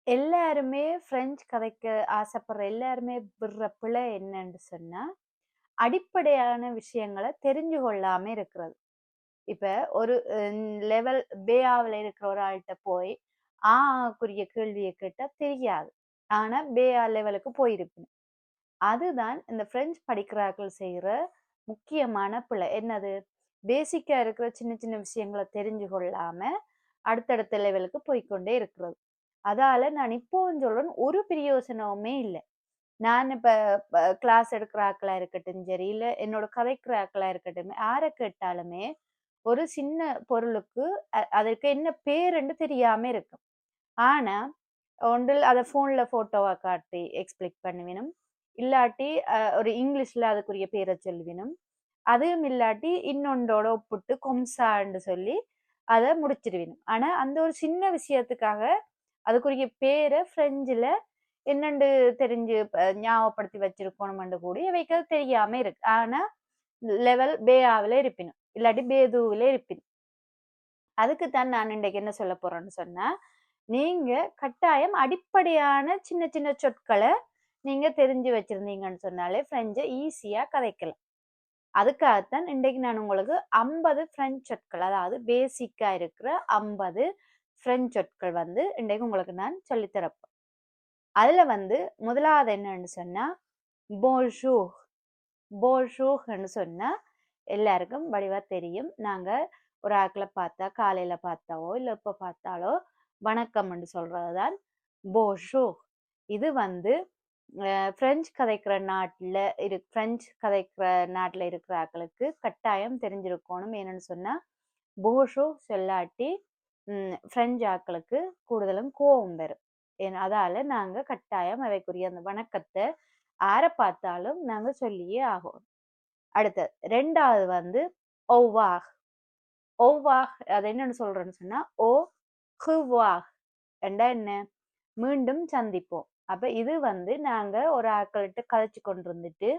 எல்லாருமே பிரெஞ்சு கதைக்க ஆசைப்படுற எல்லாருமே விடுற பிழை என்னன்னு சொன்னா, அடிப்படையான விஷயங்கள தெரிஞ்சு கொள்ளாம இருக்கிறது. இப்ப ஒரு லெவல் பேஆவுல இருக்கிற ஒரு ஆள்ட்ட போய், க்குரிய கேள்விய கேட்டா தெரியாது. ஆனா பேஆ லெவலுக்கு போயிருப்பீங்க. அதுதான் இந்த பிரெஞ்சு படிக்கிறார்கள் செய்ற முக்கியமான பிழை. என்னது? பேசிக்கா இருக்கிற சின்ன சின்ன விஷயங்கள தெரிஞ்சு கொள்ளாம, அடுத்தடுத்த லெவலுக்கு போய்க்கொண்டே இருக்கிறது. அதால நான் இப்பவும் சொல்றேன், ஒரு பிரயோசனமுமே இல்ல. நான் இப்ப கிளாஸ் எடுக்கிற ஆட்களா இருக்கட்டும் சரி, இல்ல என்னோட கதைக்கிற ஆட்களா இருக்கட்டும், யார கேட்டாலுமே ஒரு சின்ன பொருளுக்கு அதற்கு என்ன பேருன்னு தெரியாம இருக்கும். ஆனா, ஒன்றில் அத ஃபோன்ல ஃபோட்டோவா காட்டி எக்ஸ்பிளைன் பண்ணுவினும். இல்லாட்டி ஒரு இங்கிலீஷ்ல அதுக்குரிய பேர சொல்வினும். அதுவும் இல்லாட்டி இன்னொன்றோட ஒப்பிட்டு கொம்சான்னு சொல்லி அத முடிச்சிருவினும். ஆனா, அந்த ஒரு சின்ன விஷயத்துக்காக அதுக்குரிய பேர பிரெஞ்சுல என்னண்டு தெரிஞ்சு ஞாபகப்படுத்தி வச்சிருக்கணும்னு கூடி இவைக்கு அது தெரியாம இருக்கு. ஆனா, லெவல் பேஆவுல இருப்பினும். இல்லாட்டி பேதுவுல இருப்பினும். அதுக்குத்தான் நான் இன்றைக்கு என்ன சொல்லப் போறேன்னு சொன்னா, நீங்க கட்டாயம் அடிப்படையான சின்ன சின்ன சொற்கள நீங்க தெரிஞ்சு வச்சிருந்தீங்கன்னு சொன்னாலே பிரெஞ்ச ஈஸியா கதைக்கலாம். அதுக்காகத்தான் இன்றைக்கு நான் உங்களுக்கு 50 பிரெஞ்சு சொற்கள், அதாவது பேசிக்கா இருக்கிற 50 பிரெஞ்சு சொற்கள் வந்து இன்றைக்கு உங்களுக்கு நான் சொல்லித் தரப்போறேன். அதுல வந்து முதலாவது என்னன்னு சொன்னா, போன்ஜூர். போன்ஜூர்ன்னு சொன்னா எல்லாருக்கும் வடிவா தெரியும். நாங்க ஒரு ஆட்கள பார்த்தா, காலையில பார்த்தாவோ, இல்ல எப்ப பார்த்தாலோ வணக்கம்ன்னு சொல்றதுதான் போன்ஜூர். இது வந்து பிரெஞ்சு கதைக்கிற நாட்டுல இருக்கிற ஆட்களுக்கு கட்டாயம் தெரிஞ்சிருக்கணும். என்னன்னு சொன்னா, போன்ஜூர் சொல்லாட்டி பிரெஞ்சு ஆட்களுக்கு கூடுதலும் கோவம் வரும். அதால நாங்க கட்டாயம் அவைக்குரிய அந்த வணக்கத்த யார பார்த்தாலும் நாங்க சொல்லியே ஆகணும். அடுத்தது 2வது வந்து ஒவ்வார். ஒவ்வார் அது என்னன்னு சொல்றேன்னு சொன்னா, ஓ ரிவார் என்றா என்ன? மீண்டும் சந்திப்போம். அப்ப இது வந்து நாங்க ஒரு ஆட்கள்ட்ட கதைச்சு கொண்டிருந்துட்டு,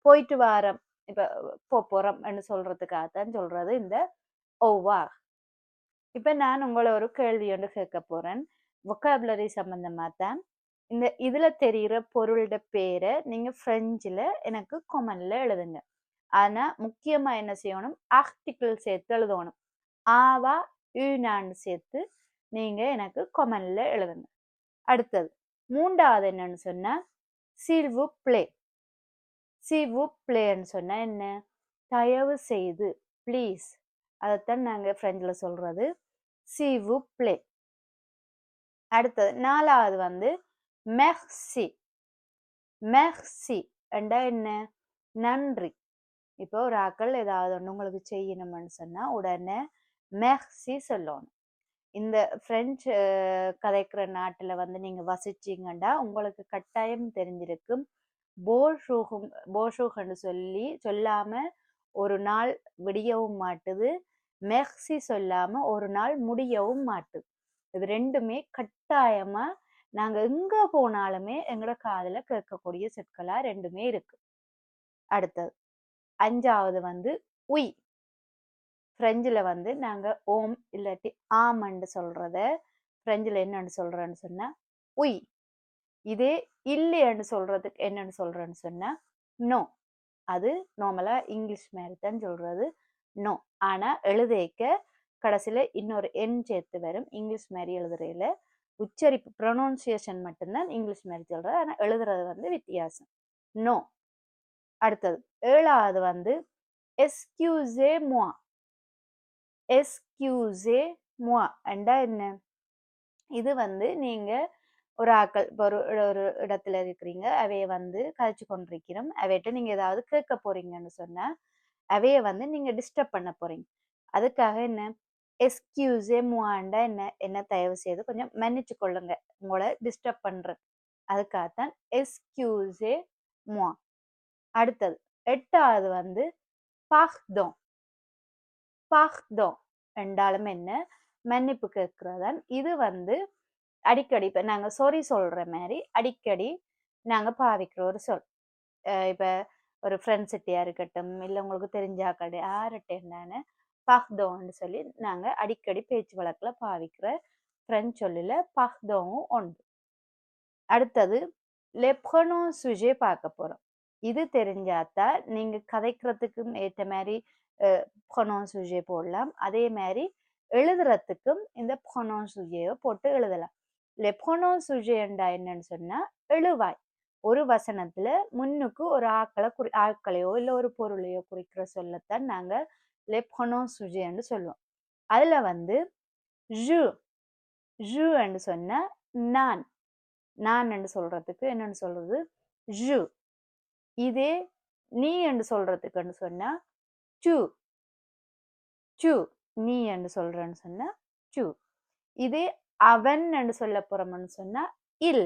போயிட்டு வாரோம். இப்ப போறோம்ன்னு சொல்றதுக்காகத்தான் சொல்றது இந்த ஒவ்வார். இப்ப நான் உங்கள ஒரு கேள்வி ஒன்று கேட்கப் போறேன். வொக்காபுலரி சம்பந்தமா தான். இதுல தெரியிற பொருளோட பேர நீங்க பிரெஞ்சுல எனக்கு கொமன்ல எழுதுங்க. ஆனா முக்கியமா என்ன செய்யணும்? ஆர்டிகிள் சேர்த்து எழுதணும். ஆவா, யூனான்னு சேர்த்து நீங்க எனக்கு கொமன்ல எழுதுங்க. அடுத்தது 3வது என்னன்னு சொன்னா, s'il vous plaît. s'il vous plaîtன்னு சொன்னா என்ன? தயவு செய்து, ப்ளீஸ். அதத்தான் நாங்க பிரெஞ்சுல சொல்றது. s'il vous plaît. அடுத்தது 4வது வந்து merci. merci என்றா என்ன? நன்றி. இப்போ ஒரு ஆக்கள் ஏதாவது ஒண்ணு உங்களுக்கு செய்யணும்னு சொன்னா உடனே மெர்சி சொல்லணும். இந்த பிரெஞ்சு கதைக்கிற நாட்டுல வந்து நீங்க வசிச்சீங்கன்னா உங்களுக்கு கட்டாயம் தெரிஞ்சிருக்கும். போஷூகன்னு சொல்லாம ஒரு நாள் விடியவும் மாட்டுது. மெர்சி சொல்லாம ஒரு நாள் முடியவும் மாட்டுது. இது ரெண்டுமே கட்டாயமா நாங்க எங்க போனாலுமே எங்கட காதுல கேட்கக்கூடிய சொற்களா ரெண்டுமே இருக்கு. அடுத்தது 5வது வந்து உய். பிரெஞ்சுல வந்து நாங்க ஓம் இல்லாட்டி ஆமன்னு சொல்றத பிரெஞ்சுல என்னன்னு சொல்றேன்னு சொன்னா உய். இதே இல்லைன்னு சொல்றதுக்கு என்னன்னு சொல்றேன்னு சொன்னா நோ. அது நார்மலா இங்கிலீஷ் மாதிரி தான் சொல்றது நோ. ஆனா எழுதேக்க கடைசியில இன்னொரு என் சேர்த்து வரும். இங்கிலீஷ் மாதிரி எழுதுறையில உச்சரிப்பு ப்ரொனவுன்சியேஷன் மட்டும்தான் இங்கிலீஷ் மாதிரி சொல்றது. ஆனா எழுதுறது வந்து வித்தியாசம். நோ. அடுத்தது 7வது வந்து எஸ்கியூசே moi. எஸ்கியூசே moi என்றா என்ன? இது வந்து நீங்க ஒரு ஆக்கள் இப்போ ஒரு ஒரு இடத்துல இருக்கிறீங்க. அவைய வந்து கதைச்சு கொண்டிருக்கிறோம். அவையிட்ட நீங்க ஏதாவது கேட்க போறீங்கன்னு சொன்னா, அவைய வந்து நீங்க டிஸ்டர்ப் பண்ண போறீங்க. அதுக்காக என்ன? எஸ்கியூசே மோண்டா என்ன? என்ன தயவு செய்து கொஞ்சம் மன்னிச்சு கொள்ளுங்க. உங்கள டிஸ்டர்ப் பண்றேன். அதுக்காகத்தான் எஸ்கியூசே moi. அடுத்தது 8வது வந்து பாக்தோன். பாக்தோன் என்றாலும் என்ன? மன்னிப்பு கேட்கிறதான். இது வந்து அடிக்கடி இப்ப நாங்க சாரி சொல்ற மாதிரி அடிக்கடி நாங்க பாவிக்கிற ஒரு சொல். இப்ப ஒரு ஃப்ரெண்ட்ஸ் கிட்டயா இருக்கட்டும், இல்ல உங்களுக்கு தெரிஞ்ச ஆட்கள் யார்கிட்ட இருந்தானு பாக்தோன்னு சொல்லி நாங்க அடிக்கடி பேச்சு வழக்குல பாவிக்கிற பிரெஞ்சு சொல்லுல பாக்தோவும் உண்டு. அடுத்தது les pronoms sujets பார்க்க போறோம். இது தெரிஞ்சாதான் நீங்க கதைக்கிறதுக்கும் ஏற்ற மாதிரி pronoms sujet போடலாம். அதே மாதிரி எழுதுறதுக்கும் இந்த pronoms sujet போட்டு எழுதலாம். les pronoms sujet என்றா என்னன்னு சொன்னா எழுவாய். ஒரு வசனத்துல முன்னுக்கு ஒரு ஆட்களையோ இல்ல ஒரு பொருளையோ குறிக்கிற சொல்லத்தான் நாங்க les pronoms sujet என்று சொல்லுவோம். அதுல வந்து je என்று சொன்னா நான் என்று சொல்றதுக்கு என்னன்னு சொல்றது je. இதே நீ என்று சொல்றதுக்குன்னு சொன்னா tu நீ என்று சொல்றன்னு சொன்னா tu. இதே அவன் என்று சொல்ல போறோம்னு சொன்னா il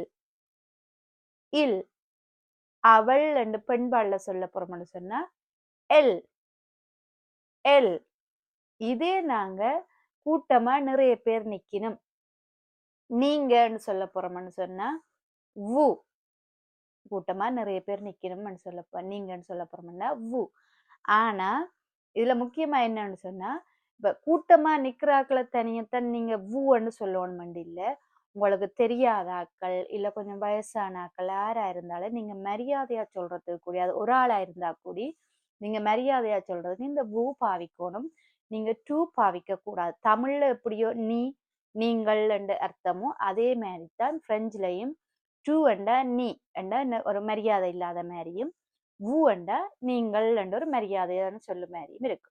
அவள் என்று பெண்பாள்ல சொல்ல போறோம்னு சொன்னா elle. இதே நாங்க கூட்டமா நிறைய பேர் நிக்கணும் நீங்கன்னு சொல்ல போறோம்னு சொன்னா vous. கூட்டமா நிறைய பேர் நிக்கணும்னு நீங்கன்னு சொல்ல போறோம்னா vous. ஆனா இதுல முக்கியமா என்னன்னு சொன்னா இப்ப கூட்டமா நிக்கிறாக்களை தனியத்தான் நீங்க வூன்னு சொல்லணும் இல்ல. உங்களுக்கு தெரியாத ஆக்கள் இல்ல கொஞ்சம் வயசான ஆக்கள் யாரா இருந்தாலும் நீங்க மரியாதையா சொல்றதுக்கு கூடிய அது ஒரு ஆளா இருந்தா கூடி நீங்க மரியாதையா சொல்றதுக்கு இந்த வூ பாவிக்கணும். நீங்க டூ பாவிக்க கூடாது. தமிழ்ல எப்படியோ நீங்கள் என்ற அர்த்தமும் அதே மாதிரி தான் பிரெஞ்சுலையும் டூ என்றா நீ என்றா ஒரு மரியாதை இல்லாத மாதிரியும் வூ என்றா நீங்கள் என்ற ஒரு மரியாதையான சொல்லு மாதிரியும் இருக்கு.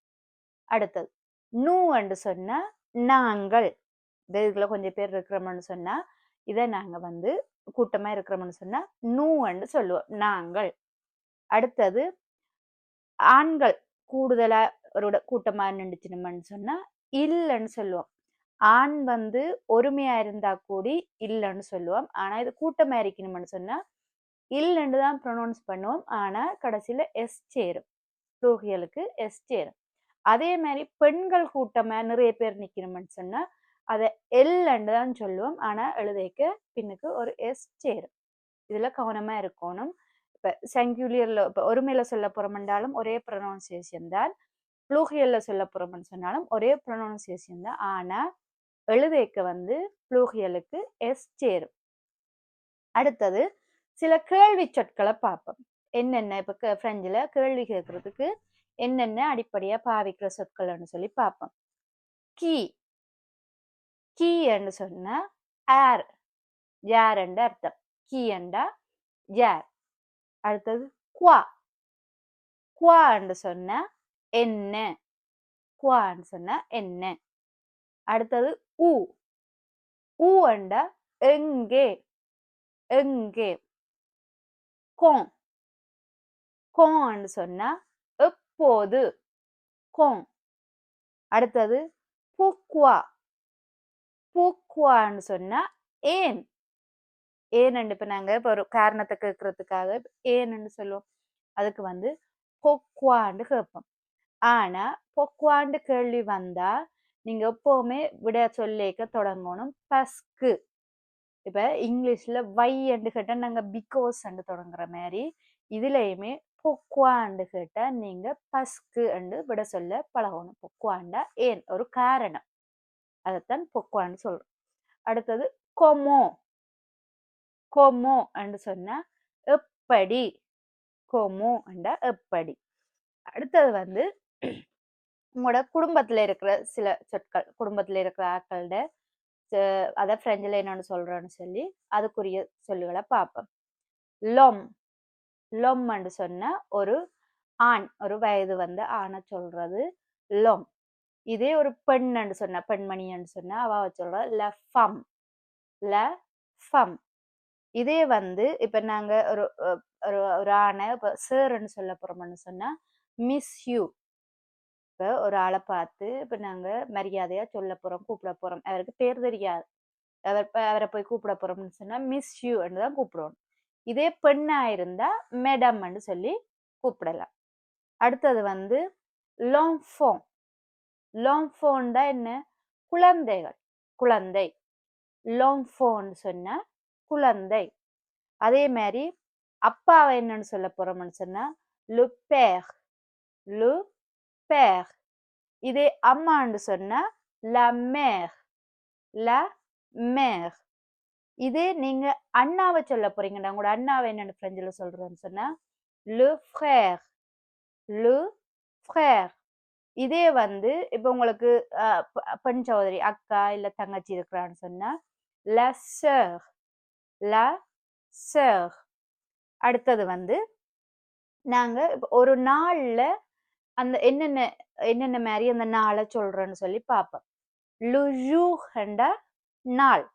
அடுத்தது நூ என்று சொன்னா நாங்கள். இதுல கொஞ்சம் பேர் இருக்கிறோம்னு சொன்னா இதை நாங்க வந்து கூட்டமா இருக்கிறோம்னு சொன்னா நூ என்று சொல்லுவோம் நாங்கள். அடுத்தது ஆண்கள் கூடுதலா ஒரு கூட்டமா நின்றுச்சுன்னு சொன்னா இல்லைன்னு சொல்லுவோம். ஆண் வந்து ஒருமையா இருந்தா கூடி இல்லைன்னு சொல்லுவோம். ஆனா இது கூட்டமா இருக்கணும்னு சொன்னா இல்லைன்னு தான் ப்ரொனவுன்ஸ் பண்ணுவோம். ஆனா கடைசியில எஸ் சேரும். ப்ளூரியலுக்கு எஸ் சேரும். அதே மாதிரி பெண்கள் கூட்டமா நிறைய பேர் நிக்கணும்னு சொன்னா அதை எல்ன்னு தான் சொல்லுவோம். ஆனா எழுதைக்கு பின்னுக்கு ஒரு எஸ் சேரும். இதுல கவனமா இருக்கணும். இப்ப சிங்குலர்ல இப்ப ஒருமையில சொல்ல போறோம்னாலும் ஒரே ப்ரொனவுன்சியேஷன் தான். ப்ளூரியல்ல சொல்ல போறோம்னு சொன்னாலும் ஒரே ப்ரொனவுன்சியேஷன் தான். ஆனா எழுதைக்கு வந்து ப்ளூரியலுக்கு எஸ் சேரும். அடுத்தது சில கேள்வி சொற்களை பார்ப்போம். என்னென்ன இப்ப பிரெஞ்சுல கேள்வி கேட்கறதுக்கு என்னென்ன அடிப்படையா பாவிக்கிற சொற்கள்னு சொல்லி பார்ப்போம். கீ என்று சொன்னா ஏர் யார் என்ற அர்த்தம். கீ என்றா யார். அடுத்தது குவா என்று சொன்னா என்ன. குவான்னு சொன்னா என்ன. அடுத்தது ஊ என்றா எங்கே. கோன்னு சொன்னா எப்போது. கோங். அடுத்தது பூக்குவான்னு சொன்னா ஏன். ஏன்னு இப்ப நாங்க இப்ப ஒரு காரணத்தை கேட்கறதுக்காக ஏன்னு சொல்லுவோம். அதுக்கு வந்து பொக்குவான்னு கேட்போம். ஆனா பொக்குவான்னு கேள்வி வந்தா நீங்க எப்பவுமே விட சொல்லிக்க தொடங்கணும் பஸ்கு. இப்ப இங்கிலீஷ்ல வை என்று கேட்டா நாங்க பிகாஸ் என்று தொடங்குற மாதிரி இதுலயுமே பொக்குவான்னு கேட்டா நீங்க பஸ்கு என்று விட சொல்ல பழகணும். பொக்குவாண்டா ஏன் ஒரு காரணம். அதைத்தான் பொக்குவான்னு சொல்றோம். அடுத்தது கொமோ என்று சொன்னா எப்படி. கொமோ என்றா எப்படி. அடுத்தது வந்து உங்களோட குடும்பத்துல இருக்கிற சில சொற்கள். குடும்பத்துல இருக்கிற ஆட்களோட அத பிரெஞ்சுல என்னன்னு சொல்றோன்னு சொல்லி அதுக்குரிய சொல்லுகளை பார்ப்போம். லொம் என்று சொன்னா ஒரு ஆண், ஒரு வயது வந்த ஆணை சொல்றது லொம். இதே ஒரு பெண் என்று சொன்னா பெண்மணி என்று சொன்னா அவ சொல்ற ல ஃபம். இதே வந்து இப்ப நாங்க ஒரு ஒரு ஆணை இப்ப சேர்ன்னு சொல்ல போறோம்னு சொன்னா மிஸ் யூ. இப்ப ஒரு ஆளை பார்த்து இப்ப நாங்க மரியாதையா சொல்ல போறோம் கூப்பிட போறோம். அவருக்கு பேர் தெரியாது. அவரை போய் கூப்பிட போறோம்னு சொன்னா மிஸ் யூ தான் கூப்பிடுவோம். இதே பெண்ணா இருந்தா மேடம் சொல்லி கூப்பிடலாம். அடுத்தது வந்து லோங்ஃபோன் தான் என்ன குழந்தைகள். குழந்தை லோங்ஃபோன் சொன்னா குழந்தை. அதே மாதிரி அப்பாவை என்னன்னு சொல்ல போறோம்னு சொன்னா லு பேர். இதே அம்மான்னு சொன்னா la mère. இதே நீங்க அண்ணாவை சொல்ல போறீங்கன்னா உங்களோட அண்ணாவை என்னன்னு பிரெஞ்சுல சொல்றேன்னு சொன்னா le frère le frère. இதே வந்து இப்ப உங்களுக்கு பெண் சகோதரி அக்கா இல்ல தங்கச்சி இருக்கிறான்னு சொன்னா la sœur la sœur. அடுத்தது வந்து நாங்க இப்ப ஒரு நாள்ல அந்த என்னென்ன என்னென்ன மாதிரி அந்த நாளை சொல்றேன்னு சொல்லி பார்ப்போம். le jour என்றா நாள்,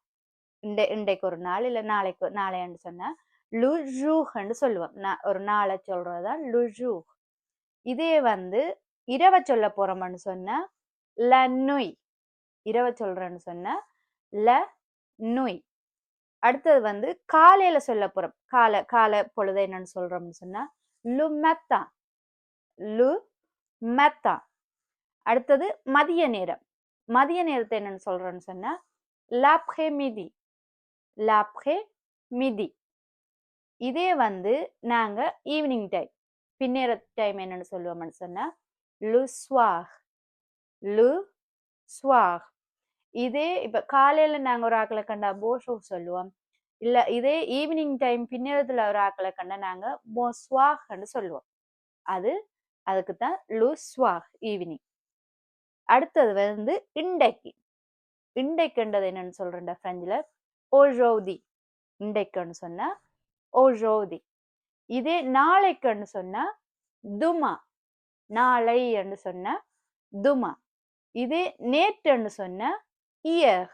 இன்றைக்கு ஒரு நாள் இல்ல நாளைக்கு நாளைன்னு சொன்னா le jour என்று சொல்லுவோம். ஒரு நாளை சொல்றதுதான் le jour. இதே வந்து இரவை சொல்ல போறோம்னு சொன்னா la nuit. இரவை சொல்றேன்னு சொன்னா la nuit. அடுத்தது வந்து காலையில சொல்ல போறோம். காலை பொழுது என்னன்னு சொல்றோம்னு சொன்னா le matin le matin. அடுத்தது மதிய நேரம். மதிய நேரத்தை என்னன்னு சொல்றோம்னு சொன்னா l'après-midi l'après-midi. இதே வந்து நாங்க ஈவினிங் டைம் பின்னேற டைம் என்னன்னு சொல்லுவோம்னு சொன்னா le soir le soir. இதே இப்ப காலையில நாங்க ஒரு ஆக்களை கண்டா bonjour சொல்லுவோம். இல்ல இதே ஈவினிங் டைம் பின்னேரத்துல ஒரு ஆக்களை கண்டா நாங்க bonsoir ன்னு சொல்லுவோம். அதுக்கு தான் le soir ஈவினிங். அடுத்தது வந்து இன்றைக்கு. இன்றைக்குன்றது என்னன்னு சொல்றேன்டா பிரெஞ்சுல aujourd'hui. இன்றைக்குன்னு சொன்னா aujourd'hui. இதே நாளைக்குன்னு சொன்னா demain. நாளை என்று சொன்னா demain. இதே நேற்றுன்னு சொன்னா hier.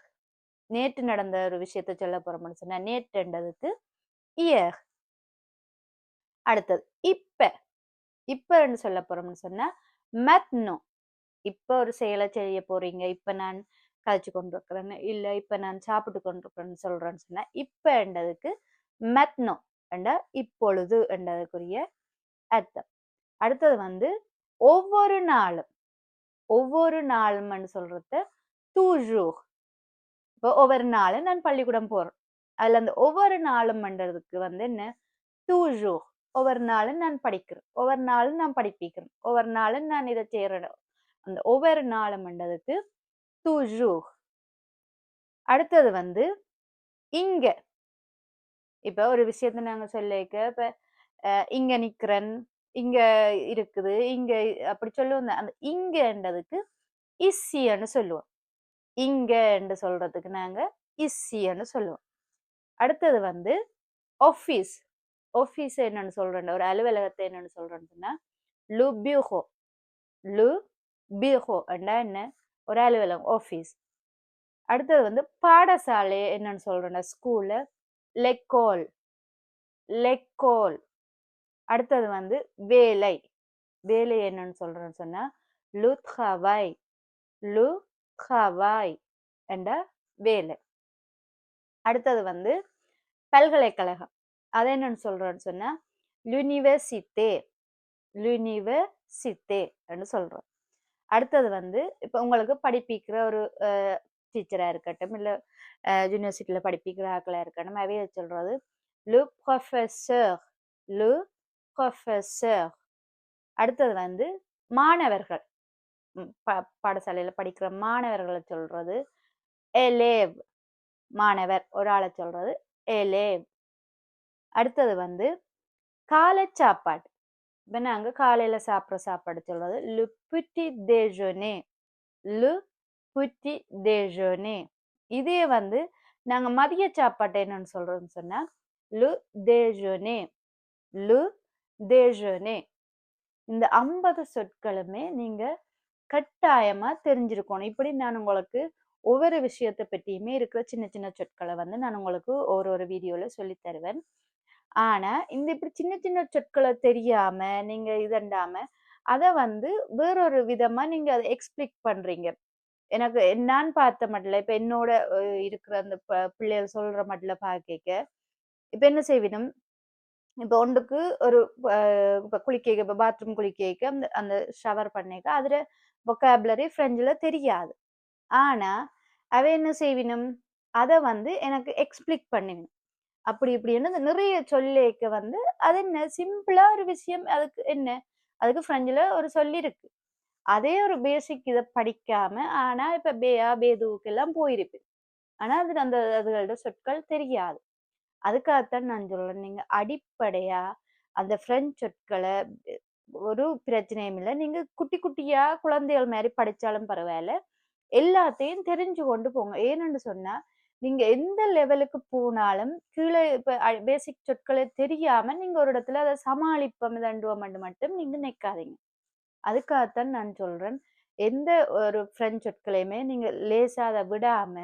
நேற்று நடந்த ஒரு விஷயத்த சொல்ல போறோம்னு சொன்னா நேற்றுன்றதுக்கு hier. அடுத்தது இப்பன்னு சொல்ல போறோம்னு சொன்னா maintenant. இப்ப ஒரு செயலை செய்ய போறீங்க, இப்ப நான் கழிச்சு கொண்டிருக்கிறேன்னு இல்ல இப்ப நான் சாப்பிட்டு கொண்டிருக்கிறேன்னு சொல்றேன்னு சொன்னா இப்பன்றதுக்கு maintenant என்ற இப்பொழுது என்றதுக்குரிய அர்த்தம். அடுத்தது வந்து ஒவ்வொரு நாளும் சொல்றது toujours. இப்போ ஒவ்வொரு நாளும் நான் பள்ளிக்கூடம் போறேன், அதுல அந்த ஒவ்வொரு நாளும்ன்றதுக்கு வந்து என்ன toujours. ஒவ்வொரு நாளும் நான் படிக்கிறேன், ஒவ்வொரு நாளும் நான் படிப்பிக்கிறேன், ஒவ்வொரு நாளும் நான் இதை செய்யறேன். அந்த ஒவ்வொரு நாளும்ன்றதுக்கு toujours. அடுத்தது வந்து இங்க. இப்ப ஒரு விஷயத்த நாங்க சொல்லிக்க இப்ப இங்க நிக்கிறேன், இங்க இருக்குது, இங்க அப்படி சொல்லுவோம். அந்த இங்கன்றதுக்கு இஸ்ஸின்னு சொல்லுவோம். இங்க என்று சொல்றதுக்கு நாங்க இஸ்ஸின்னு சொல்லுவோம். அடுத்தது வந்து ஆபீஸ். ஆபீஸ் என்னன்னு சொல்றேன், ஒரு அலுவலகத்தை என்னன்னு சொல்றேன்னு சொன்னா le bureau le bureau என்றா என்ன ஒரு அலுவலகம் ஆபீஸ். அடுத்தது வந்து பாடசாலை என்னன்னு சொல்றேன் ஸ்கூல்ல l'école l'école. அடுத்தது வந்து வேலை என்னன்னு சொல்றேன்னு சொன்னா le travail le travail என்ற வேலை. அடுத்தது வந்து பல்கலைக்கழகம், அதை என்னன்னு சொல்றேன்னு சொன்னா l'université என்று சொல்றோம். அடுத்தது வந்து இப்ப உங்களுக்கு படிப்பிக்கிற ஒரு டீச்சரா இருக்கட்டும் இல்ல யூனிவர்சிட்டியில படிப்பிக்கிற ஆக்களா இருக்கட்டும், அவைய சொல்றது le professeur le professeur. அடுத்தது வந்து மாணவர்கள், பாடசாலையில படிக்கிற மாணவர்களை சொல்றது élève. மாணவர் ஒரு ஆளை சொல்றது élève. அடுத்தது வந்து காலை சாப்பாடு. இப்ப நாங்க காலையில சாப்பிடுற சாப்பாடு சொல்றது le petit déjeuner le petit déjeuner. இதே வந்து நாங்க மதிய சாப்பாட்டை என்னன்னு சொல்றோம்னு சொன்னா le déjeuner le déjeuner. இந்த 50 சொற்களுமே நீங்க கட்டாயமா தெரிஞ்சிருக்கணும். இப்படி நான் உங்களுக்கு ஒவ்வொரு விஷயத்தை பற்றியுமே இருக்கிற சின்ன சின்ன சொற்களை வந்து நான் உங்களுக்கு ஒரு வீடியோல சொல்லி தருவேன். ஆனா இந்த இப்படி சின்ன சின்ன சொற்களை தெரியாம நீங்க இதண்டாம அத வந்து வேறொரு விதமா நீங்க அதை எக்ஸ்பிளிக் பண்றீங்க. எனக்கு நான் பார்த்த மட்டும் இப்ப என்னோட இருக்கிற அந்த பிள்ளைகள் சொல்ற மட்டும் பார்க்க இப்ப என்ன செய்வினும், இப்ப ஒன்றுக்கு ஒரு இப்ப குளிக்க இப்ப பாத்ரூம் குளிக்க அந்த அந்த ஷவர் பண்ணிக்க அதுல vocabulary பிரெஞ்சுல தெரியாது. ஆனா அவ என்ன செய்வினும் அத வந்து எனக்கு எக்ஸ்பிளிக் பண்ணுவினும். அப்படி இப்படின்னு நிறைய சொல்லிக்க வந்து அது என்ன சிம்பிளா ஒரு விஷயம், அதுக்கு என்ன அதுக்கு பிரெஞ்சுல ஒரு சொல்லி இருக்கு. அதே ஒரு பேசிக் இதை படிக்காம ஆனா இப்ப பேயா பேதுவுக்கு எல்லாம் போயிருப்பேன். ஆனா அதுகளோட சொற்கள் தெரியாது. அதுக்காகத்தான் நான் சொல்றேன். நீங்க அடிப்படையா அந்த பிரெஞ்சு சொற்கள ஒரு பிரச்சனையும் இல்ல. நீங்க குட்டி குட்டியா குழந்தைகள் மாரி படிச்சாலும் பரவால்ல. எல்லாத்தையும் தெரிஞ்சு கொண்டு போங்க. ஏனென்று சொன்னா, நீங்க எந்த லெவலுக்கு போனாலும், கீழ இப்ப பேசிக் சொற்களே தெரியாம நீங்க ஒரு இடத்துல அத சமாளிப்போம், தண்டுவோம்ன்னு மட்டும் நீங்க நினைக்காதீங்க. அதுக்காகத்தான் நான் சொல்றேன். எந்த ஒரு பிரெஞ்சு சொற்களையுமே நீங்க லேசா அத விடாம,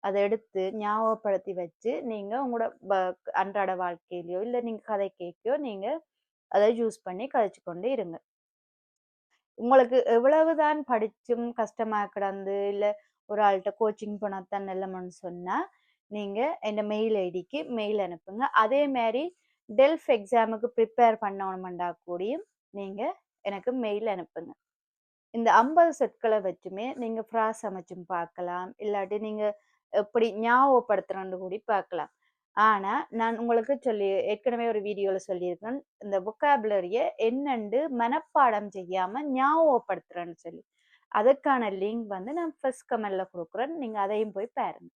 அத எடுத்து ஞாபகப்படுத்தி வச்சு, நீங்க உங்களோட அன்றாட வாழ்க்கையிலயோ, இல்ல நீங்க கதை கேக்கயோ நீங்க அத யூஸ் பண்ணி கதைச்சு கொண்டு இருங்க. உங்களுக்கு எவ்வளவுதான் படிச்சும் கஷ்டமா கிடந்து, இல்ல ஒரு ஆள்ட்ட கோச்சிங் போனா தான் நல்லமான்னு சொன்னா, நீங்க எந்த மெயில் ஐடிக்கு மெயில் அனுப்புங்க. அதே மாரி டெல்ஃப் எக்ஸாமுக்கு ப்ரிப்பேர் பண்ணணும்னா கூடயும் நீங்க எனக்கு மெயில் அனுப்புங்க. இந்த 50 சொற்கள வச்சுமே நீங்க ஃப்ராஸ் அமைச்சும் பார்க்கலாம். இல்லாட்டி நீங்க எப்படி ஞாபகப்படுத்துறன்னு கூடி பார்க்கலாம். ஆனா, நான் உங்களுக்கு ஏற்கனவே ஒரு வீடியோல சொல்லியிருக்கேன். இந்த வொக்காபுலரிய என்னண்டு மனப்பாடம் செய்யாம ஞாபகப்படுத்துறேன்னு சொல்லி. அதுக்கான லிங்க் வந்து நான் ஃபர்ஸ்ட் கமெண்ட்ல குடுக்குறேன். நீங்க அதையும் போய் பாருங்க.